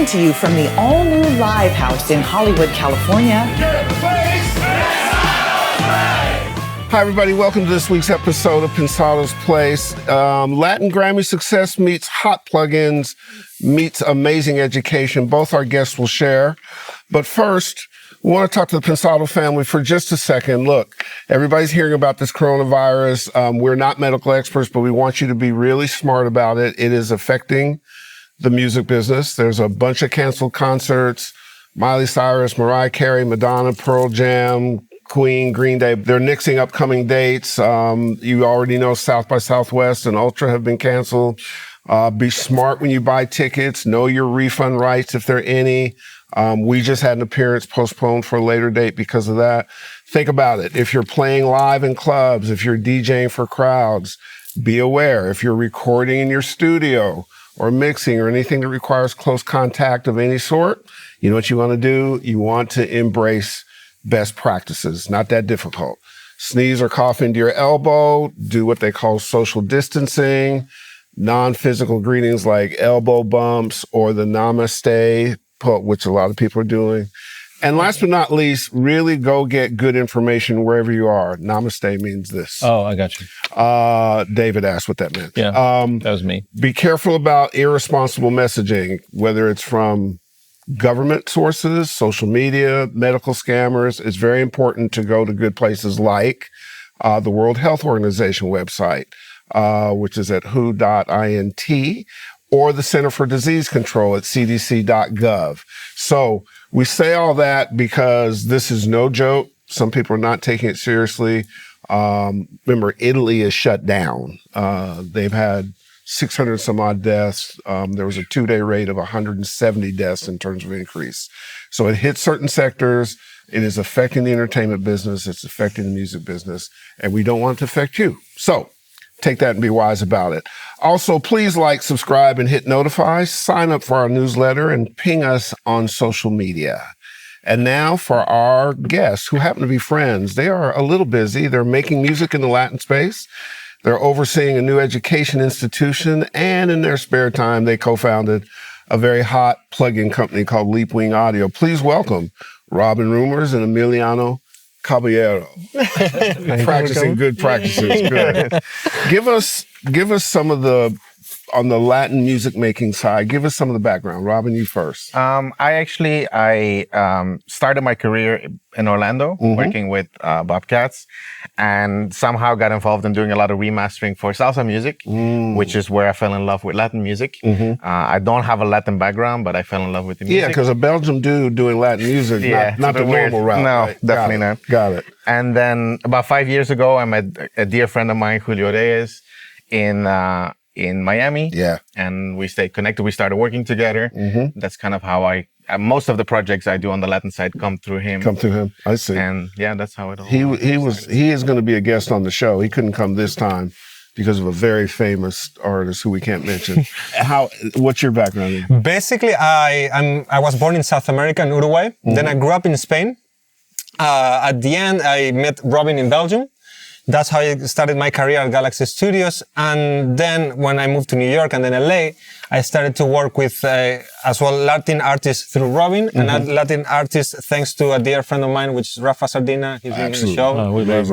Coming to you from the all-new Live House in Hollywood, California. Hi, everybody. Welcome to this week's episode of Pensado's Place. Latin Grammy success meets hot plugins, meets amazing education. Both our guests will share. But first, we want to talk to the Pensado family for just a second. Look, everybody's hearing about this coronavirus. We're not medical experts, but we want you to be really smart about it. It is affecting the music business. There's a bunch of canceled concerts. Miley Cyrus, Mariah Carey, Madonna, Pearl Jam, Queen, Green Day. They're nixing upcoming dates. You already know South by Southwest and Ultra have been canceled. Be smart when you buy tickets. Know your refund rights if there are any. We just had an appearance postponed for a later date because of that. Think about it. If you're playing live in clubs, if you're DJing for crowds, be aware. If you're recording in your studio or mixing or anything that requires close contact of any sort, you know what you want to do? You want to embrace best practices. Not that difficult. Sneeze or cough into your elbow. Do what they call social distancing. Non-physical greetings like elbow bumps or the namaste, which a lot of people are doing. And last but not least, really go get good information wherever you are. Namaste means this. Oh, I got you. David asked what that meant. Yeah, that was me. Be careful about irresponsible messaging, whether it's from government sources, social media, medical scammers. It's very important to go to good places like the World Health Organization website, which is at who.int, or the Center for Disease Control at cdc.gov. So we say all that because this is no joke. Some people are not taking it seriously. Remember, Italy is shut down. They've had 600 some odd deaths. There was a 2-day rate of 170 deaths in terms of increase. So it hits certain sectors. It is affecting the entertainment business. It's affecting the music business, and we don't want it to affect you. So take that and be wise about it. Also, please like, subscribe, and hit notify. Sign up for our newsletter and ping us on social media. And now for our guests who happen to be friends. They are a little busy. They're making music in the Latin space. They're overseeing a new education institution. And in their spare time, they co-founded a very hot plug-in company called Leapwing Audio. Please welcome Robin Reumers and Emiliano Caballero. Practicing good practices. Good. Give us some of the, on the Latin music making side, give us some of the background. Robin, you first. I started my career in Orlando, working with Bobcats, and somehow got involved in doing a lot of remastering for salsa music, which is where I fell in love with Latin music. I don't have a Latin background, but I fell in love with the music. Yeah, because a Belgian dude doing Latin music, not the normal route. No, right? definitely not. Got it. And then about 5 years ago, I met a dear friend of mine, Julio Reyes, in Miami. Yeah. And we stayed connected. We started working together. That's kind of how most of the projects I do on the Latin side come through him. I see. And yeah, that's how it all He is going to be a guest on the show. He couldn't come this time because of a very famous artist who we can't mention. What's your background? Basically, I was born in South America, in Uruguay. Then I grew up in Spain. At the end, I met Robin in Belgium. That's how I started my career at Galaxy Studios. And then when I moved to New York and then LA, I started to work with as well Latin artists through Robin and Latin artists thanks to a dear friend of mine, which is Rafa Sardina. He's been in the show.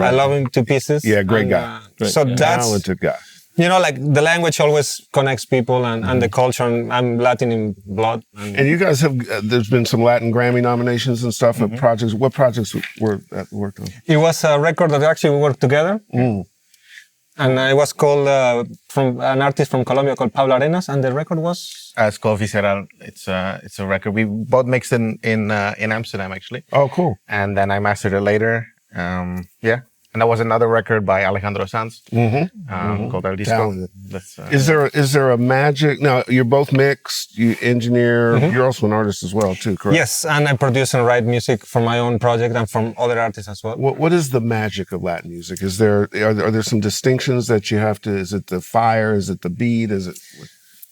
I love him to pieces. Yeah, great guy. So that's talented guy. You know, like the language always connects people and the culture, and I'm Latin in blood. And you guys have, there's been some Latin Grammy nominations and stuff and projects. What projects were that worked on? It was a record that actually we worked together. And it was called, from an artist from Colombia called Pablo Arenas, and the record was? It's called Visceral. It's a record. We both mixed in Amsterdam, actually. Oh, cool. And then I mastered it later. And that was another record by Alejandro Sanz called El Disco. Is there a magic? Now, you're both mixed, you engineer, you're also an artist as well, too, correct? Yes, and I produce and write music for my own project and from other artists as well. What is the magic of Latin music? Are there some distinctions that you have to, is it the fire, is it the beat, is it...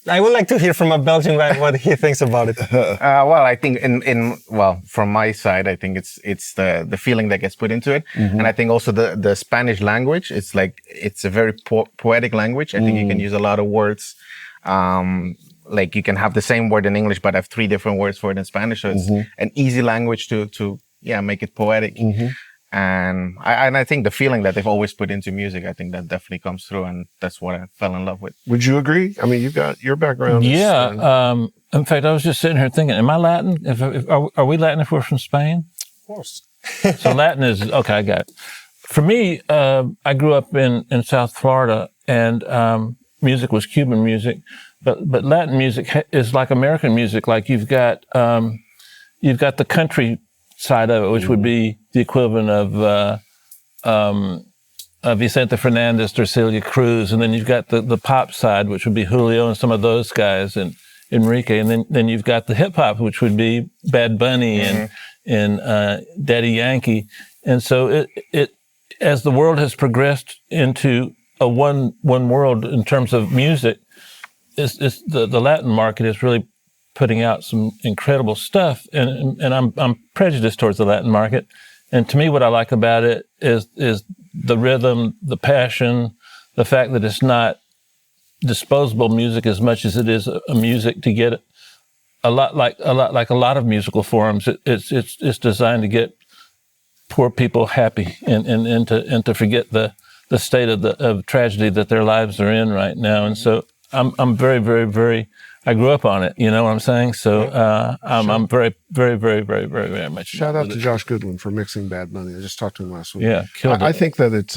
I would like to hear from a Belgian guy what he thinks about it. Well, I think from my side, I think it's the feeling that gets put into it. And I think also the Spanish language, it's a very poetic language. I think you can use a lot of words like you can have the same word in English, but have 3 different words for it in Spanish. So it's an easy language to make it poetic. And I think the feeling that they've always put into music, I think that definitely comes through, and that's what I fell in love with. Would you agree? I mean, you've got your background. Yeah. In fact, I was just sitting here thinking, am I Latin? Are we Latin if we're from Spain? Of course. So Latin is, okay, I got it. For me, I grew up in South Florida, and music was Cuban music, but Latin music is like American music. Like you've got the country side of it, which would be the equivalent of Vicente Fernandez or Celia Cruz, and then you've got the pop side, which would be Julio and some of those guys, and Enrique, and then you've got the hip hop, which would be Bad Bunny and Daddy Yankee, and so it as the world has progressed into a one world in terms of music, it's the Latin market is really putting out some incredible stuff, and I'm prejudiced towards the Latin market. And to me, what I like about it is the rhythm, the passion, the fact that it's not disposable music as much as it is a music to get a lot of musical forms. It's designed to get poor people happy and to forget the state of tragedy that their lives are in right now. And so I'm very, very, very. I grew up on it, you know what I'm saying? So I'm very, very, very, very, very, very much. Shout out to Josh Goodwin for mixing Bad Bunny. I just talked to him last week. Yeah, killed it. I think that it's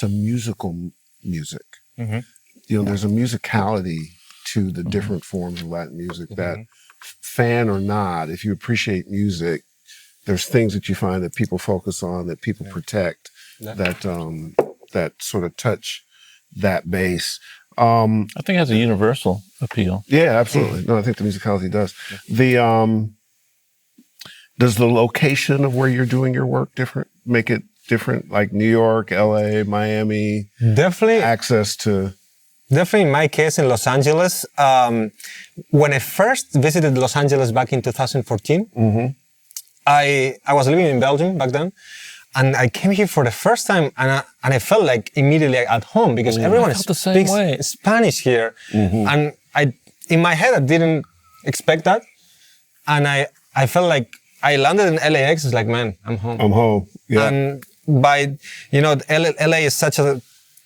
a musical music. You know, there's a musicality to the different forms of Latin music that, fan or not, if you appreciate music, there's things that you find that people focus on, that people protect, that sort of touch that base. I think it has a universal appeal. Yeah, absolutely. No, I think the musicality does. Does the location of where you're doing your work make it different? Like New York, LA, Miami? Definitely. Access to... Definitely in my case in Los Angeles. When I first visited Los Angeles back in 2014, I was living in Belgium back then. And I came here for the first time, and I felt like immediately at home because everyone speaks Spanish here. And in my head, I didn't expect that. And I felt like I landed in LAX. It's like, man, I'm home. I'm home. Yeah. And LA is such a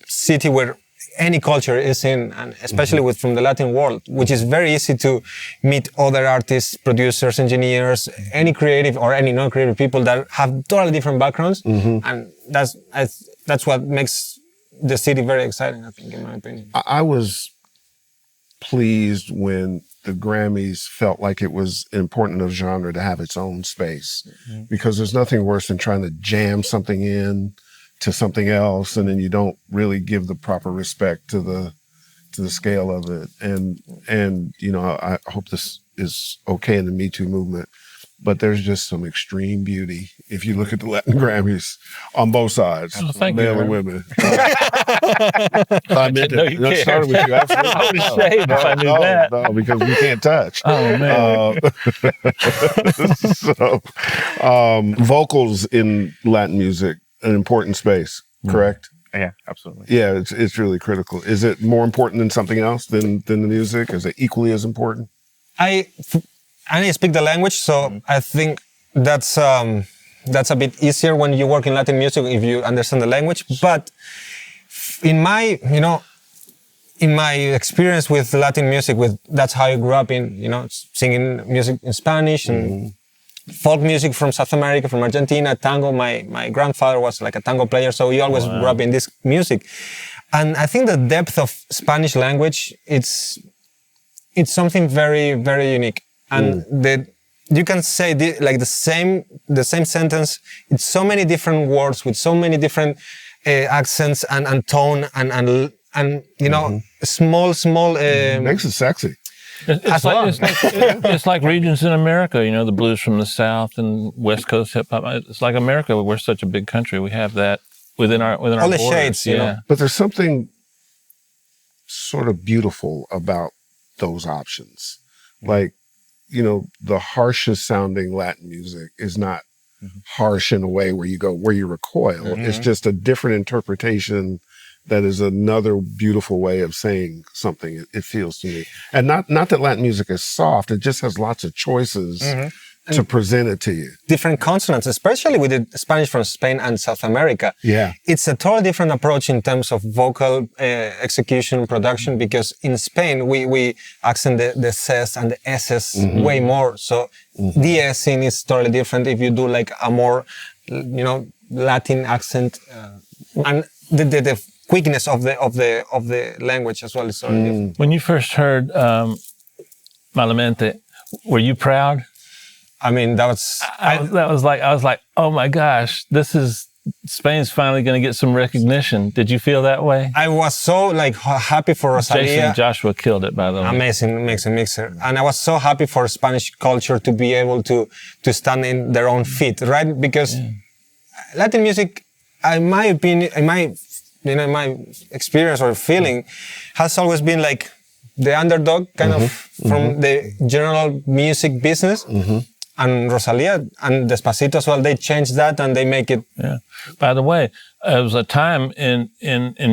city where any culture is in, and especially from the Latin world, which is very easy to meet other artists, producers, engineers, any creative or any non-creative people that have totally different backgrounds. And that's what makes the city very exciting, I think, in my opinion. I was pleased when the Grammys felt like it was important of genre to have its own space, because there's nothing worse than trying to jam something in to something else, and then you don't really give the proper respect to the scale of it. And you know, I hope this is okay in the Me Too movement, but there's just some extreme beauty if you look at the Latin Grammys on both sides, male and women. I meant it. Started with you. Absolutely. I would have shaved if I knew that. No, because we can't touch. Oh man. Vocals in Latin music, an important space, correct? Yeah, absolutely. Yeah, it's really critical. Is it more important than something else than the music? Is it equally as important? I speak the language, so I think that's a bit easier when you work in Latin music if you understand the language. But in my experience with Latin music, that's how I grew up in, singing music in Spanish and folk music from South America, from Argentina, tango. My grandfather was like a tango player, so we always grew up in this music. And I think the depth of Spanish language, it's something very, very unique. And you can say the same sentence in so many different words with so many different accents and tone and small. Makes it sexy. It's like regions in America, the blues from the South and West Coast hip hop. It's like America. We're such a big country. We have that within our all the borders. shades, But there's something sort of beautiful about those options. Like, the harshest sounding Latin music is not harsh in a way where you recoil. It's just a different interpretation that is another beautiful way of saying something. It feels to me, and not that Latin music is soft. It just has lots of choices to present it to you. Different consonants, especially with the Spanish from Spain and South America. Yeah. It's a totally different approach in terms of vocal execution, production, because in Spain, we accent the Cs and the Ss way more. So the S-ing is totally different if you do like a more, Latin accent, and the quickness of the language as well is totally different. When you first heard Bellamente, were you proud? I mean, that was... I was like, oh my gosh, Spain's finally going to get some recognition. Did you feel that way? I was so happy for Rosalia. Jason Joshua killed it, by the way. Amazing mixer. And I was so happy for Spanish culture to be able to stand in their own feet, right? Because Latin music, in my opinion, in my experience or feeling, has always been like the underdog kind of from the general music business. And Rosalia and Despacito as well, they changed that and they make it. Yeah. By the way, there was a time in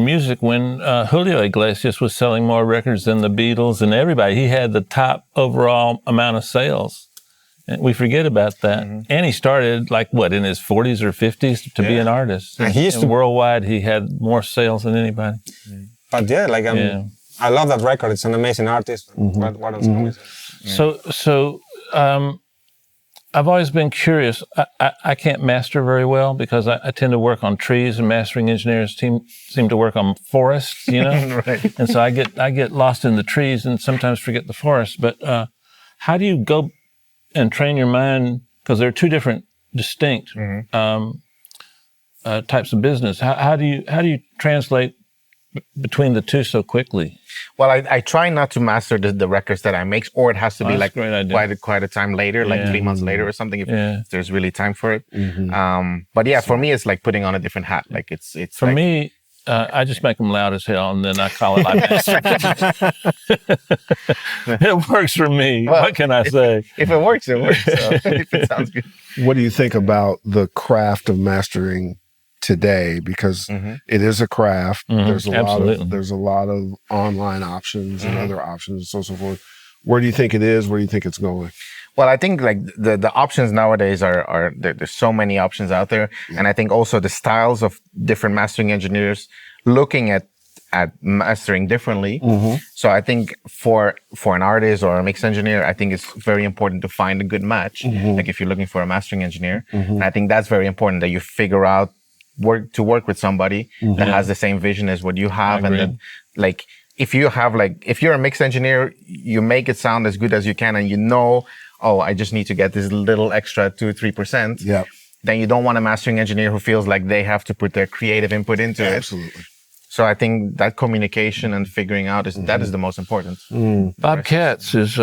music when Julio Iglesias was selling more records than the Beatles and everybody. He had the top overall amount of sales. And we forget about that. And he started in his 40s or 50s to be an artist. And he used to worldwide, he had more sales than anybody. But I love that record. It's an amazing artist. What else can we say? So I've always been curious. I can't master very well because I tend to work on trees, and mastering engineers seem to work on forests, Right. And so I get lost in the trees and sometimes forget the forest. But how do you go and train your mind? Because there are two different distinct types of business. How do you translate between the two so quickly? Well, I try not to master the records that I make, or it has to be like quite a time later, like 3 months later or something, if there's really time for it. But yeah, for me, it's like putting on a different hat. Like it's for me, I just make them loud as hell, and then I call it live master. It works for me. Well, what can I say? If it works, it works. So, if it sounds good. What do you think about the craft of mastering today? Because it is a craft. There's a lot of online options and other options and so forth. Where do you think it is? Where do you think it's going? Well, I think like the options nowadays are there's so many options out there, and I think also the styles of different mastering engineers looking at mastering differently. So I think for an artist or a mix engineer, I think it's very important to find a good match. Like if you're looking for a mastering engineer, and I think that's very important that you figure out work with somebody that has the same vision as what you have, and then like if you're a mix engineer, you make it sound as good as you can, and I just need to get this little extra 2-3%. Yeah. Then you don't want a mastering engineer who feels like they have to put their creative input into it. Absolutely. So I think that communication and figuring out that is the most important. Bob Katz is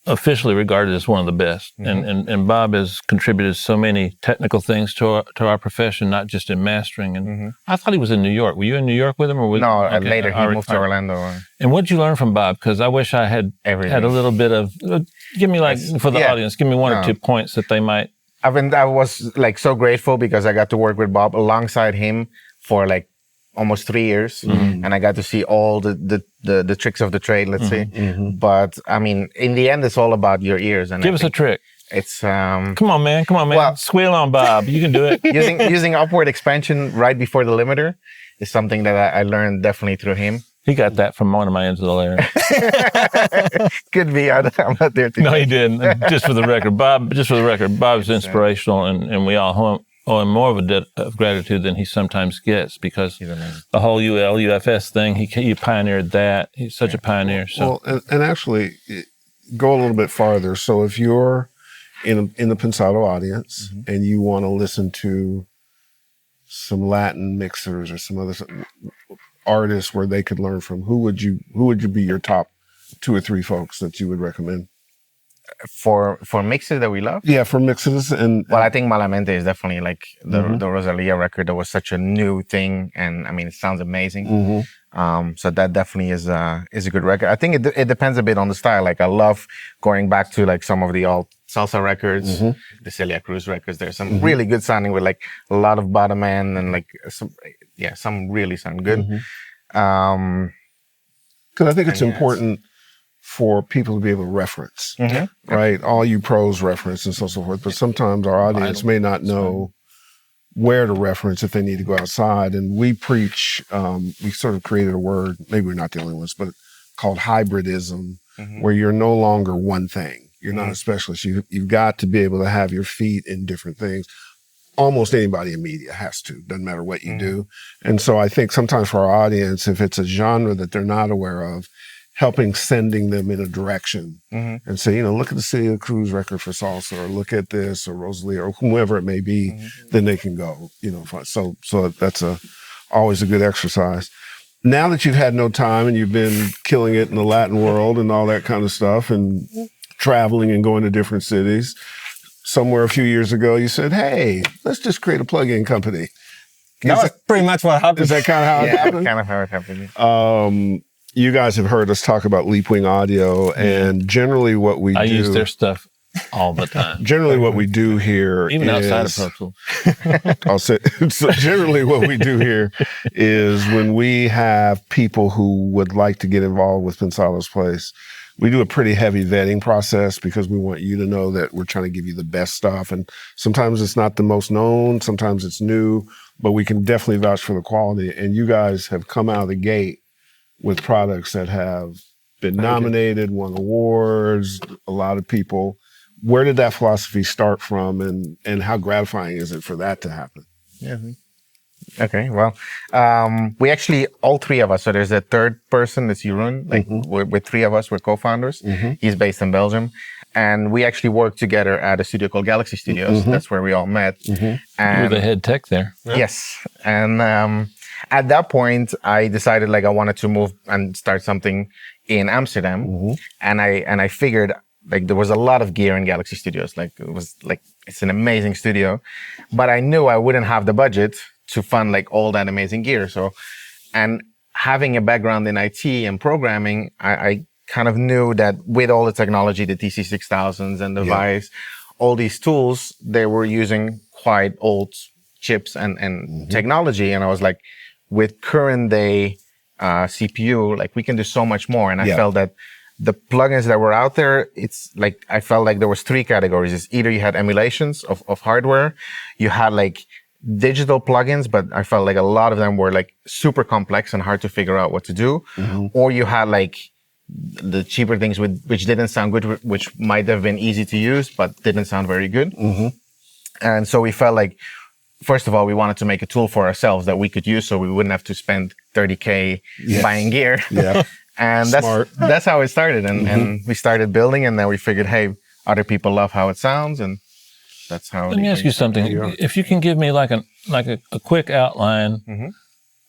officially regarded as one of the best, and Bob has contributed so many technical things to our profession, not just in mastering. And I thought he was in New York. Were you in New York with him, or later he moved to Orlando? And what did you learn from Bob? Because I wish I had had a little bit of. Give me for the audience. Give me one or two points that they might. I was like so grateful because I got to work with Bob alongside him for like almost 3 years, and I got to see all the tricks of the trade, let's say. But I mean, in the end, it's all about your ears. And give us a trick. It's come on, man. Well, squeal on Bob. You can do it. using upward expansion right before the limiter is something that I learned definitely through him. He got that from one of my ends of the layer. Could be. I'm not there today. No, he didn't. Just for the record, Bob's inspirational, and we all owe him more of a debt of gratitude than he sometimes gets, because the whole UFS thing, he pioneered that. He's such a pioneer. So. Well, and actually, go a little bit farther. So if you're in the Pensado audience and you want to listen to some Latin mixers or some other artists where they could learn from, who would you be your top 2 or 3 folks that you would recommend? For mixes that we love? Yeah, for mixes. Well, I think Bellamente is definitely like the Rosalia record that was such a new thing, and I mean, it sounds amazing. So that definitely is a good record. I think it depends a bit on the style. Like I love going back to like some of the old salsa records, the Celia Cruz records. There's some really good sounding with like a lot of bottom end and like some yeah, some really sound good. Because I think it's important for people to be able to reference, right? All you pros reference and so forth, but sometimes our audience may not know where to reference if they need to go outside. And we preach, we sort of created a word, maybe we're not the only ones, but called hybridism, where you're no longer one thing. You're not a specialist. You've got to be able to have your feet in different things. Almost anybody in media has to, doesn't matter what you do. And so I think sometimes for our audience, if it's a genre that they're not aware of, helping sending them in a direction and say, look at the City of Cruz record for salsa, or look at this, or Rosalie, or whomever it may be, then they can go, so that's always a good exercise. Now that you've had no time and you've been killing it in the Latin world and all that kind of stuff and traveling and going to different cities, somewhere a few years ago, you said, hey, let's just create a plug-in company. That was pretty much what happened. Is that kind of how it happened? Kind of how it happened. You guys have heard us talk about Leapwing Audio, and generally what we do... I use their stuff all the time. Generally what we do here Even outside of Pro Tools. I'll say, so generally what we do here is when we have people who would like to get involved with Pensado's Place, we do a pretty heavy vetting process because we want you to know that we're trying to give you the best stuff. And sometimes it's not the most known, sometimes it's new, but we can definitely vouch for the quality. And you guys have come out of the gate with products that have been nominated, won awards, a lot of people. Where did that philosophy start from, and how gratifying is it for that to happen? Yeah. Okay, well, we actually, all three of us, so there's a third person, that's Jeroen, with three of us, we're co-founders. He's based in Belgium. And we actually worked together at a studio called Galaxy Studios. That's where we all met. And you were the head tech there. Yes. And at that point, I decided I wanted to move and start something in Amsterdam. And I figured there was a lot of gear in Galaxy Studios. It's an amazing studio, but I knew I wouldn't have the budget to fund all that amazing gear. So, and having a background in IT and programming, I kind of knew that with all the technology, the TC6000s and the Vives, all these tools, they were using quite old chips and technology. And I was like, with current day CPU, we can do so much more. And I felt that the plugins that were out there, it's I felt like there was three categories. It's either you had emulations of hardware, you had digital plugins, but I felt a lot of them were super complex and hard to figure out what to do, or you had the cheaper things which didn't sound good, which might have been easy to use, but didn't sound very good. And so we felt first of all, we wanted to make a tool for ourselves that we could use so we wouldn't have to spend $30K buying gear. And that's how it started. And we started building, and then we figured, hey, other people love how it sounds, and that's how. Let me ask you something. If you can give me a quick outline,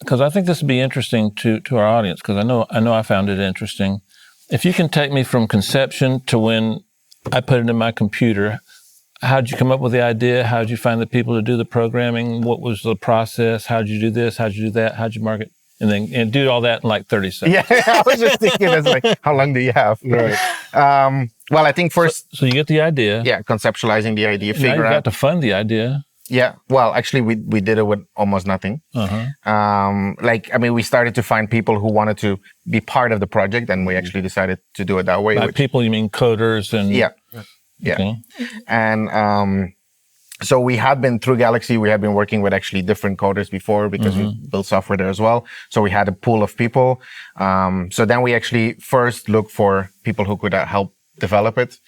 because I think this would be interesting to our audience, because I know I found it interesting. If you can take me from conception to when I put it in my computer, how'd you come up with the idea? How'd you find the people to do the programming? What was the process? How'd you do this? How'd you do that? How'd you market? And do all that in 30 seconds. Yeah, I was just thinking, how long do you have? Right. Well, I think first... So you get the idea. Yeah, conceptualizing the idea, figure out... Now you got to fund the idea. Yeah, well, actually, we did it with almost nothing. We started to find people who wanted to be part of the project, and we actually decided to do it that way. By people, you mean coders and... Yeah. Okay. And so we had been, through Galaxy, we had been working with actually different coders before because we built software there as well. So we had a pool of people. So then we actually first looked for people who could help develop it.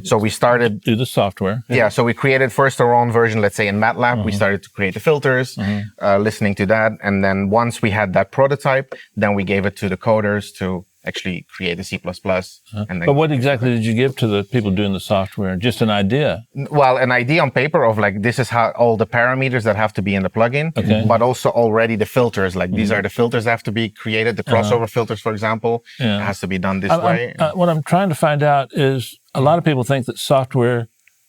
So we started... Do the software. Yeah, so we created first our own version, let's say in MATLAB. We started to create the filters, listening to that. And then once we had that prototype, then we gave it to the coders to actually create a C++. And but what exactly did you give to the people doing the software? Just an idea? Well, an idea on paper of this is how all the parameters that have to be in the plugin, but also already the filters. These are the filters that have to be created. The crossover filters, for example, has to be done this way. What I'm trying to find out is a lot of people think that software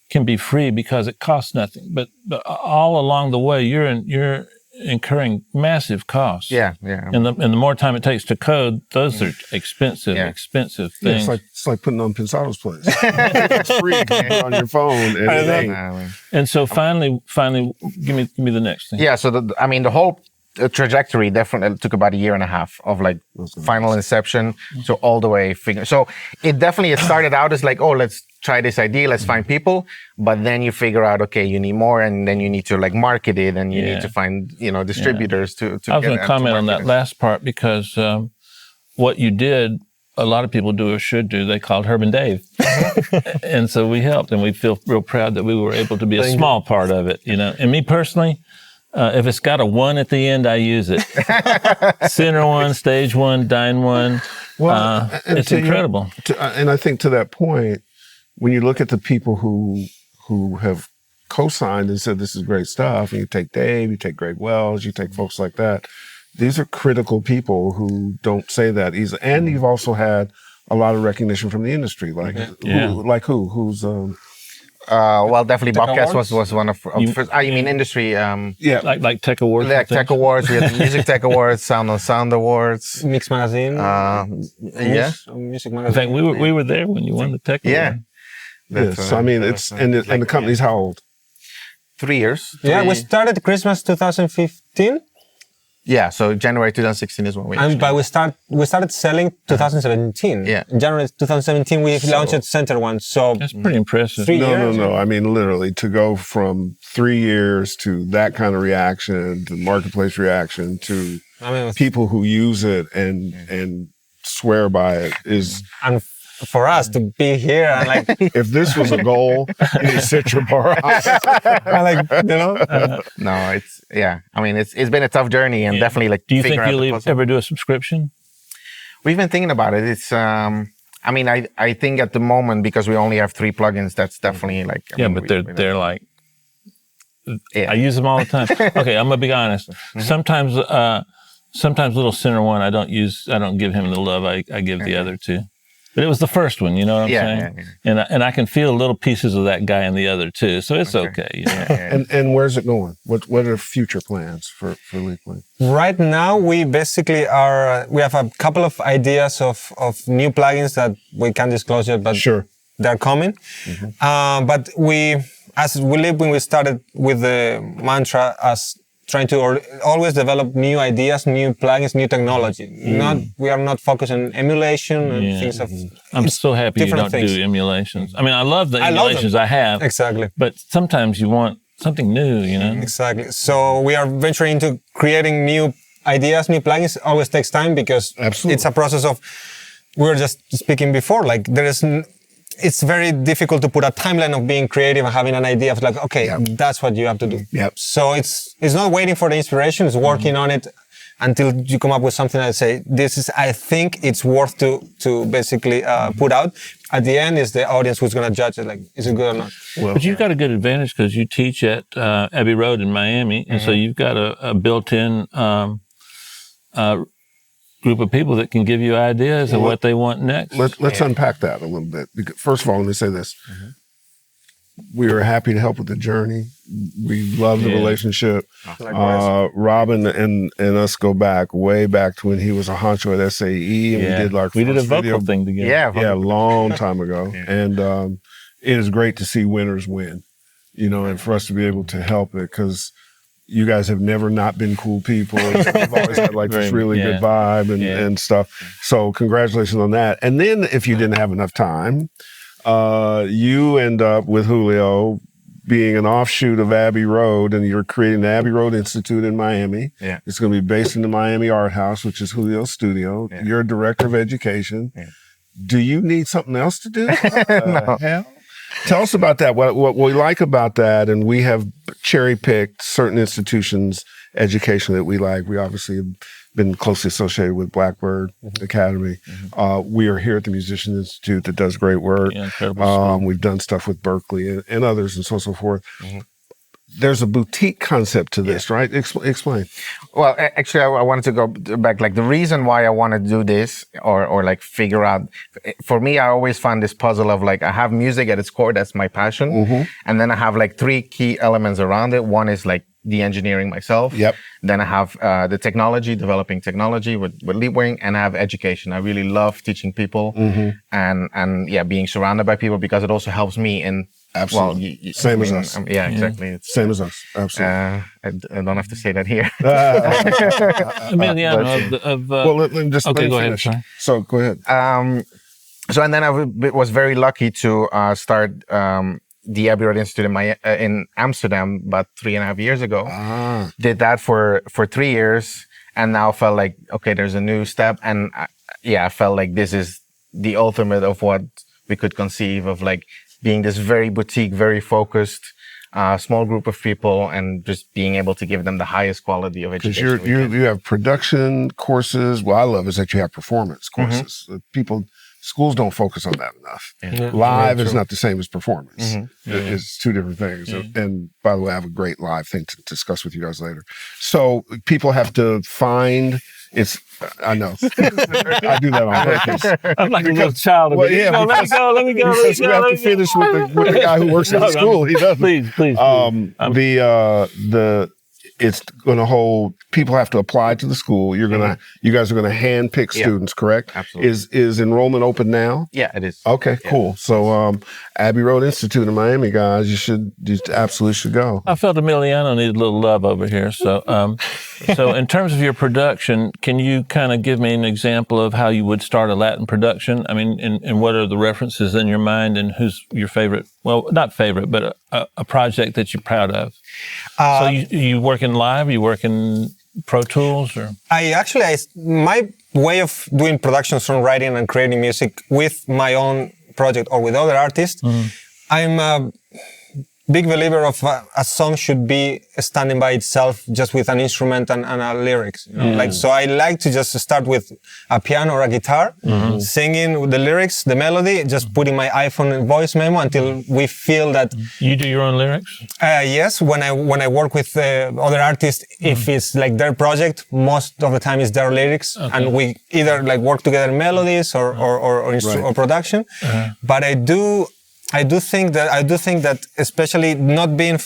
can be free because it costs nothing. But all along the way, you're incurring massive costs. Yeah. And the more time it takes to code, those are expensive things. It's like putting on Pensado's Place. It's free on your phone. And so finally, give me the next thing. Yeah. So the whole trajectory definitely took about a year and a half of like final inception to all the way figure. So it started out as like, oh, let's try this idea, let's find people, but then you figure out, okay, you need more, and then you need to like market it, and you need to find, distributors to I was going to comment on that last part because what you did, a lot of people do or should do, they called Herb and Dave. And so we helped, and we feel real proud that we were able to be a small part of it, And me personally, if it's got a 1 at the end, I use it. Center 1, stage 1, dine 1. Well, it's incredible. And I think to that point, when you look at the people who have co-signed and said this is great stuff, and you take Dave, you take Greg Wells, you take folks like that, these are critical people who don't say that easily. And you've also had a lot of recognition from the industry, like who's well, definitely Bobcats was one of the first. You mean industry? Like Tech Awards. Like Tech Awards. We had the Music Tech Awards, Sound on Sound Awards, Mix Magazine. Music Magazine. In fact, we were there when you won the Tech Award. So I mean, and the company's how old? 3 years. We started Christmas 2015. Yeah, so January 2016 is when we. But we started selling 2017. Yeah, January 2017 we launched Center 1. So that's pretty impressive. No. I mean, literally to go from 3 years to that kind of reaction, to marketplace reaction, to people who use it and swear by it is. And for us to be here and like, if this was a goal, you set your bar high. No, it's I mean, it's been a tough journey, and definitely like. Do you think you'll ever do a subscription? We've been thinking about it. It's I mean, I think at the moment, because we only have 3 plugins, that's definitely like. But they're like. I use them all the time. Okay, I'm gonna be honest. Sometimes little Center 1, I don't give him the love I give the other 2. But it was the first one, you know what I'm saying? Yeah. And I can feel little pieces of that guy in the other 2, so it's okay. And where's it going? What are future plans for Leapwing? Right now, we basically we have a couple of ideas of new plugins that we can't disclose yet, but they're coming. But as Leapwing, we started with the mantra as trying to always develop new ideas, new plugins, new technology. We are not focused on emulation and things of. I'm so happy you don't do emulations. I mean, I love the emulations I have. Exactly. But sometimes you want something new, Exactly. So we are venturing into creating new ideas, new plugins. It always takes time because it's a process of. We were just speaking before, like it's very difficult to put a timeline of being creative and having an idea of like, okay, that's what you have to do. So it's not waiting for the inspiration, it's working on it until you come up with something that say, I think it's worth to basically put out. At the end is the audience who's going to judge it, like, is it good or not? But you've got a good advantage because you teach at Abbey Road in Miami, and so you've got a built-in group of people that can give you ideas of what they want next. Let's unpack that a little bit. First of all, let me say this. We are happy to help with the journey. We love the relationship. Robin and us go way back to when he was a honcho at SAE. And we did a vocal thing together. A long time ago. And it is great to see winners win, and for us to be able to help it, because you guys have never not been cool people. You've always had like this really good vibe and stuff. So congratulations on that. And then if you didn't have enough time, you end up with Julio being an offshoot of Abbey Road, and you're creating the Abbey Road Institute in Miami. Yeah. It's going to be based in the Miami Art House, which is Julio's studio. Yeah. You're a director of education. Yeah. Do you need something else to do? No. Tell us about that. What we like about that, and we have cherry-picked certain institutions' education that we like. We obviously have been closely associated with Blackbird Academy. We are here at the Musician Institute that does great work. Yeah, incredible. We've done stuff with Berkeley and others and so forth. There's a boutique concept to this, right? Explain. Well, actually, I wanted to go back. Like, the reason why I want to do this or like figure out, for me, I always find this puzzle of like, I have music at its core. That's my passion. And then I have like 3 key elements around it. One is like the engineering myself. Then I have the technology, developing technology with Leapwing, and I have education. I really love teaching people and being surrounded by people, because it also helps me in Absolutely. Well, Same as us. Yeah, exactly. It's, Same as us. Absolutely. I don't have to say that here. Emiliano, Well, let me just okay, let me go ahead. finish. Sorry. So go ahead. So, and then I was very lucky to start the Abbey Road Institute in Amsterdam about 3.5 years ago. Did that for 3 years, and now felt like, okay, there's a new step. And I felt like this is the ultimate of what we could conceive of, like being this very boutique, very focused, small group of people, and just being able to give them the highest quality of education. Because you have production courses. What I love is that you have performance courses. Schools don't focus on that enough. Yeah. Live is not the same as performance. Mm-hmm. It's two different things. And by the way, I have a great live thing to discuss with you guys later. So people have to find. I know. I do that on purpose. I'm like a little child. Well, yeah, let me go. Because we have to finish with the guy who works at the school. He doesn't. Please. It's going to hold. People have to apply to the school. You guys are going to handpick students, correct? Absolutely. Is enrollment open now? Yeah, it is. Okay, cool. So, Abbey Road Institute in Miami, guys, you absolutely should go. I felt Emiliano needed a little love over here. So, so in terms of your production, can you kind of give me an example of how you would start a Latin production? I mean, and what are the references in your mind, and who's your favorite? Well, not favorite, but a project that you're proud of. So you work in live? You work in Pro Tools, or? My way of doing production, songwriting, and creating music with my own project or with other artists, I'm a big believer of a song should be standing by itself just with an instrument and lyrics. You know? So I like to just start with a piano or a guitar, singing the lyrics, the melody, just putting my iPhone voice memo until we feel that. You do your own lyrics? Yes, when I work with other artists, if it's like their project, most of the time it's their lyrics, and we either like work together melodies or production. But I do think that especially not being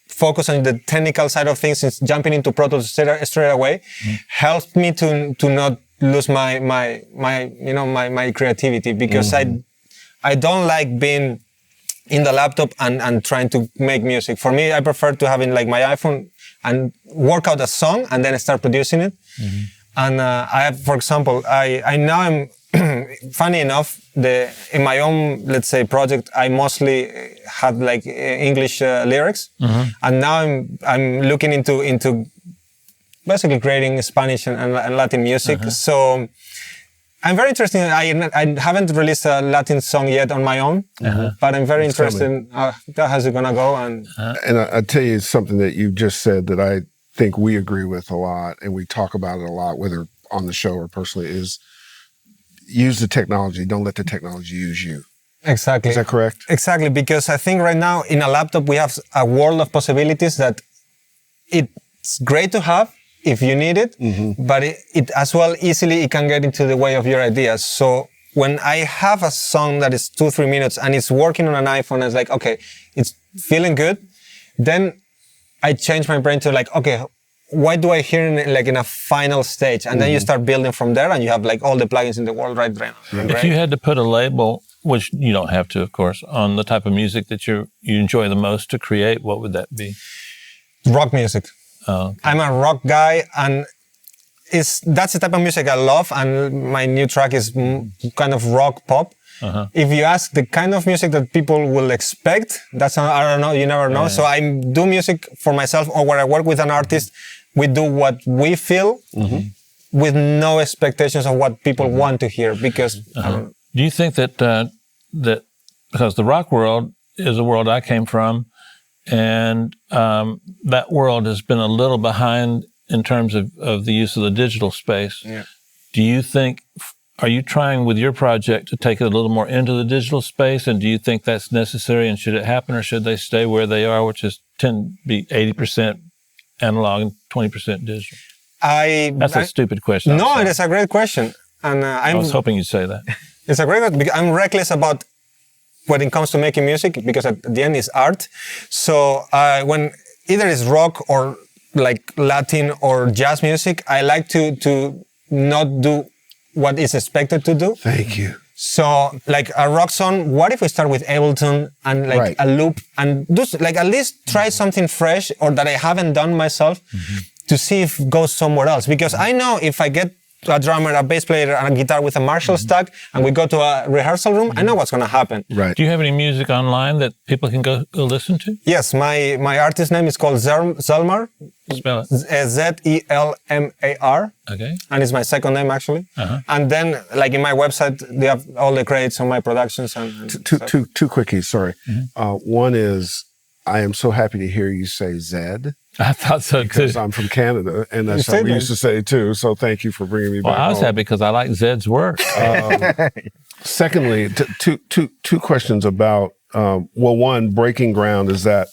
focused on the technical side of things, since jumping into Pro Tools straight away, helped me to not lose my creativity, because I don't like being in the laptop and trying to make music. For me, I prefer to have in like my iPhone and work out a song and then start producing it. And I have, for example, I now am funny enough, in my own, let's say, project, I mostly had like English lyrics, and now I'm looking into basically creating Spanish and Latin music. So I'm very interested. I haven't released a Latin song yet on my own, but I'm very interested in how's it gonna go. And I tell you something that you just said that I think we agree with a lot, and we talk about it a lot, whether on the show or personally, is use the technology. Don't let the technology use you. Exactly. Is that correct? Exactly, because I think right now in a laptop we have a world of possibilities that it's great to have if you need it, but it as well easily it can get into the way of your ideas. So when I have a song that is 2-3 minutes and it's working on an iPhone, it's like, okay, it's feeling good. Then I change my brain to like, okay, why do I hear it like in a final stage? And then you start building from there, and you have like all the plugins in the world right now. If you had to put a label, which you don't have to, of course, on the type of music that you enjoy the most to create, what would that be? Rock music. Oh, okay. I'm a rock guy, and that's the type of music I love, and my new track is kind of rock pop. If you ask the kind of music that people will expect, I don't know, you never know. So I do music for myself, or where I work with an artist, we do what we feel with no expectations of what people want to hear, because do you think that because the rock world is a world I came from, and that world has been a little behind in terms of the use of the digital space. Do you think, are you trying with your project to take it a little more into the digital space, and do you think that's necessary, and should it happen, or should they stay where they are, which is tend to be 80% analog and 20% digital? That's a stupid question. No, it is a great question. And I was hoping you'd say that. It's a great question, because I'm reckless about when it comes to making music, because at the end it's art. So when either it's rock or like Latin or jazz music, I like to not do what is expected to do. Thank you. So like a rock song, what if we start with Ableton and like Right. a loop and do like at least try something fresh or that I haven't done myself to see if it goes somewhere else. Because I know if I get a drummer, a bass player, and a guitar with a Marshall stack, and we go to a rehearsal room, I know what's going to happen. Right. Do you have any music online that people can go listen to? Yes, my artist name is called Zelmar, Spell it. Zelmar, Okay. and it's my second name actually. And then, like in my website, they have all the credits on my productions. And Two quickies, sorry. One is, I am so happy to hear you say Zed, I thought so too. because I'm from Canada, and that's You how said we that. used to say it too. So thank you for bringing me Well, back I was home. happy because I like Zed's work. Secondly, two questions about, one, breaking ground is that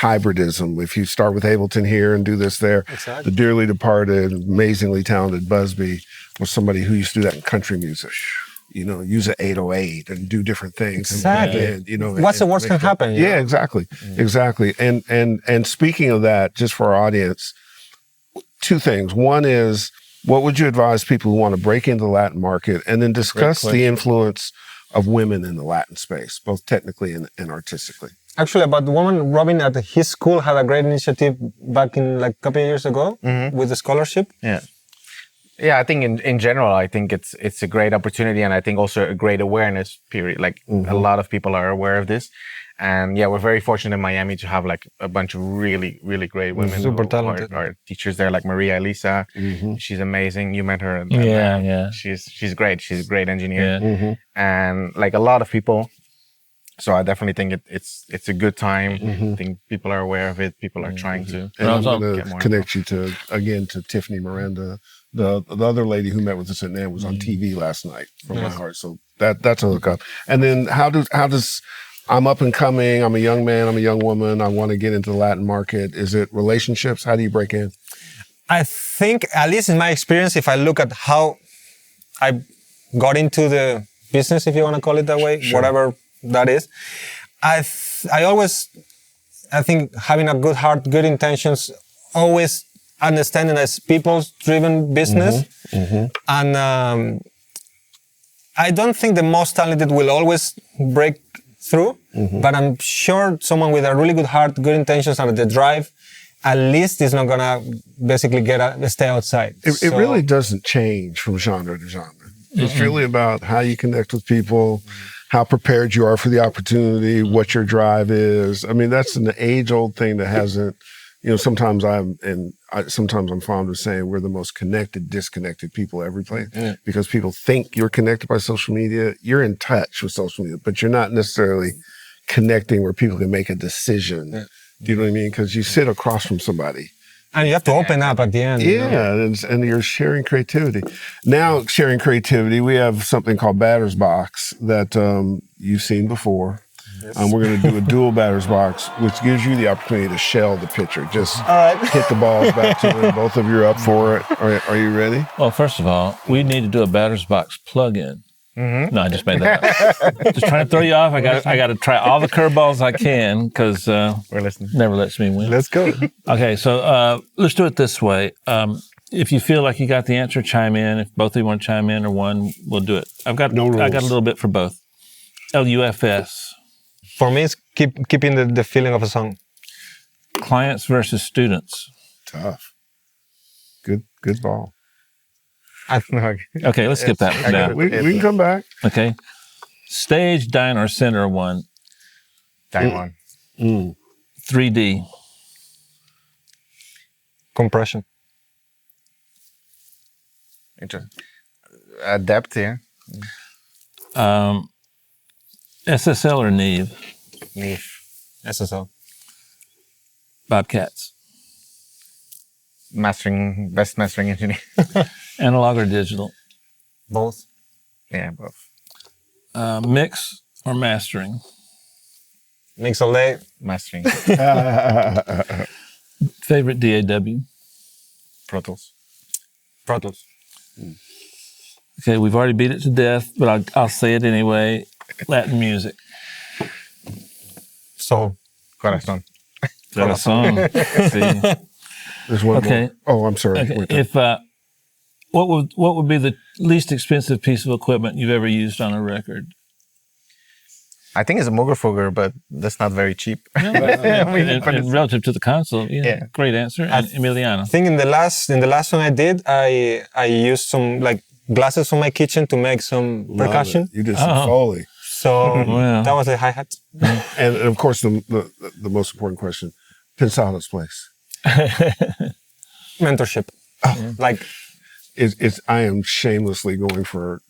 hybridism. If you start with Ableton here and do this there, Exactly. the dearly departed, amazingly talented Busby was somebody who used to do that in country music. You know, use an 808 and do different things. Exactly. And, you know, What's the worst can happen? you Yeah, know? exactly. Exactly. And speaking of that, just for our audience, two things. One is, what would you advise people who want to break into the Latin market? And then discuss the influence of women in the Latin space, both technically and artistically. Actually, about the woman, Robin at his school had a great initiative back in like a couple of years ago with the scholarship. Yeah. Yeah, I think in general, I think it's a great opportunity, and I think also a great awareness period. Like a lot of people are aware of this, and yeah, we're very fortunate in Miami to have like a bunch of really, really great women Super who talented. are teachers there, like Maria Elisa. She's amazing. You met her. at Yeah, the- yeah. She's great. She's a great engineer, Yeah. and like a lot of people. So I definitely think it's a good time. I think people are aware of it. People are trying to. And I'm Also- going Get to more connect you to Tiffany Miranda, the other lady who met with us at NAM was on TV last night from my heart. So that's a hookup. And then how does I'm up and coming. I'm a young man. I'm a young woman. I want to get into the Latin market. Is it relationships? How do you break in? I think, at least in my experience, if I look at how I got into the business, if you want to call it that way, whatever that is, I think having a good heart, good intentions, always understanding that it's people-driven business, and I don't think the most talented will always break through, but I'm sure someone with a really good heart, good intentions, and the drive, at least is not gonna basically stay outside. It really doesn't change from genre to genre. It's really about how you connect with people, how prepared you are for the opportunity, what your drive is. I mean, that's an age-old thing that hasn't, sometimes I'm fond of saying we're the most connected, disconnected people ever play because people think you're connected by social media. You're in touch with social media, but you're not necessarily connecting where people can make a decision. Do you know what I mean? Because you sit across from somebody. And you have to open up at the end. Yeah, and you're sharing creativity. Now, sharing creativity, we have something called Batter's Box that you've seen before. We're going to do a dual Batter's Box, which gives you the opportunity to shell the pitcher. Just hit the balls back to them. Both of you are up for it. Are you ready? Well, first of all, we need to do a batter's box plug-in. No, I just made that up. Just trying to throw you off. I got to try all the curveballs I can because We're listening. never lets me win. Let's go. Okay, so let's do it this way. If you feel like you got the answer, chime in. If both of you want to chime in or one, we'll do it. I got a little bit for both. LUFS. For me, it's keeping the feeling of a song. Clients versus students. Tough. Good ball. Okay, let's skip that one down. We can come back. Okay. Stage, dine, or center one. Time one. 3D. Compression. Interesting. Depth, yeah. SSL or Neve. Neve. SSL. Bobcats. Best mastering engineer. Analog or digital. Both. Yeah, both. Mix or mastering. Mix all day. Mastering. Favorite DAW. Pro Tools. Pro Tools. Okay, we've already beat it to death, but I'll say it anyway. Latin music. So. Corazon. Corazon. See. There's one Okay. more. Oh, I'm sorry. Okay. Wait, If what would be the least expensive piece of equipment you've ever used on a record? I think it's a Mooger Fooger, but that's not very cheap. And relative to the console, great answer. And Emiliano, I think in the last one I did, I used some like glasses from my kitchen to make some percussion. You did some Foley. So that was a hi-hat. And of course, the most important question, Pensado's place. Mentorship. Like, I am shamelessly going for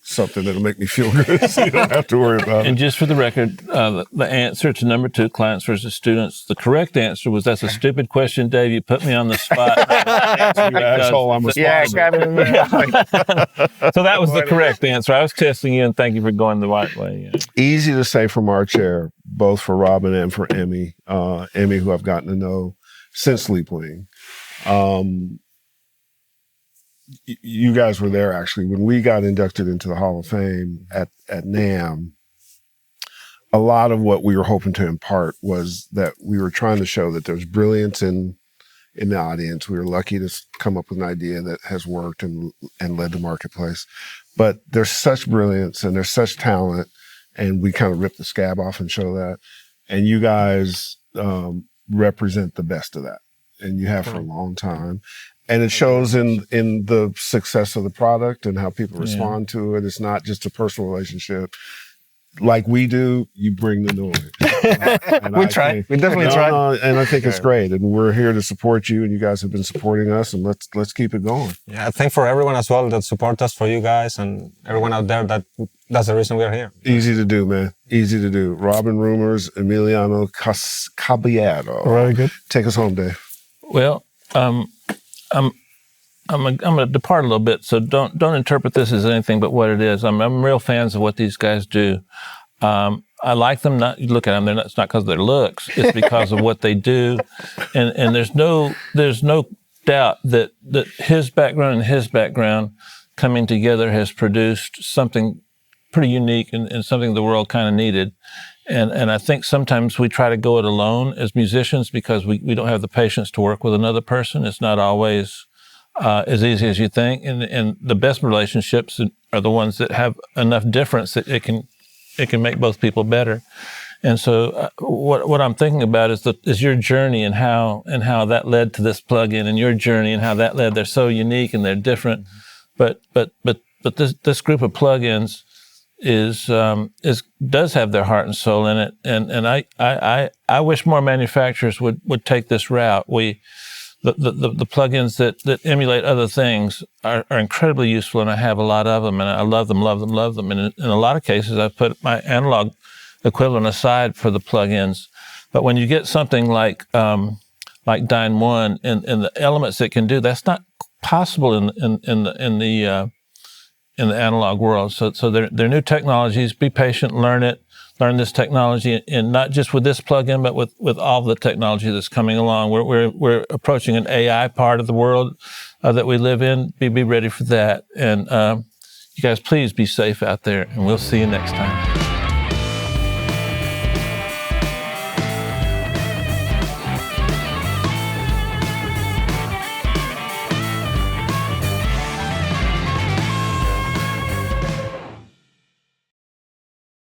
something that'll make me feel good, so you don't have to worry about it. And just for the record, the answer to number 2, clients versus students, the correct answer was, that's a stupid question, Dave. You put me on the spot. Asshole, I'm responsible. So that was the correct answer. I was testing you, and thank you for going the right way. Yeah. Easy to say from our chair, both for Robin and for Emmy, who I've gotten to know since Leapwing. You guys were there, actually, when we got inducted into the Hall of Fame at NAMM. A lot of what we were hoping to impart was that we were trying to show that there's brilliance in the audience. We were lucky to come up with an idea that has worked and led to marketplace. But there's such brilliance and there's such talent, and we kind of rip the scab off and show that. And you guys represent the best of that, and you have for a long time. And it shows in the success of the product and how people respond to it. It's not just a personal relationship. Like we do, you bring the noise. We try. We definitely try. And I think it's great. And we're here to support you, and you guys have been supporting us, and let's keep it going. Yeah, I thank for everyone as well that support us, for you guys and everyone out there that's the reason we're here. Easy to do, man. Easy to do. Robin Reumers, Emiliano Caballero. Very good. Take us home, Dave. Well, I'm going to depart a little bit, so don't interpret this as anything but what it is. I'm real fans of what these guys do. I like them. Not, you look at them; it's not because of their looks. It's because of what they do, and there's no doubt that his background and his background coming together has produced something pretty unique and something the world kind of needed. And I think sometimes we try to go it alone as musicians because we don't have the patience to work with another person. It's not always as easy as you think. And the best relationships are the ones that have enough difference that it can make both people better. And so what I'm thinking about is your journey and how that led to this plugin, and your journey and how that led. They're so unique and they're different, but this group of plugins does have their heart and soul in it, and I wish more manufacturers would take this route. The plugins that emulate other things are incredibly useful, and I have a lot of them, and I love them. And in a lot of cases, I've put my analog equivalent aside for the plugins. But when you get something like Dyne One and the elements it can do, that's not possible in the analog world. So they're new technologies. Be patient, learn this technology, and not just with this plugin, but with all the technology that's coming along. We're approaching an AI part of the world that we live in. Be ready for that. And you guys, please be safe out there, and we'll see you next time.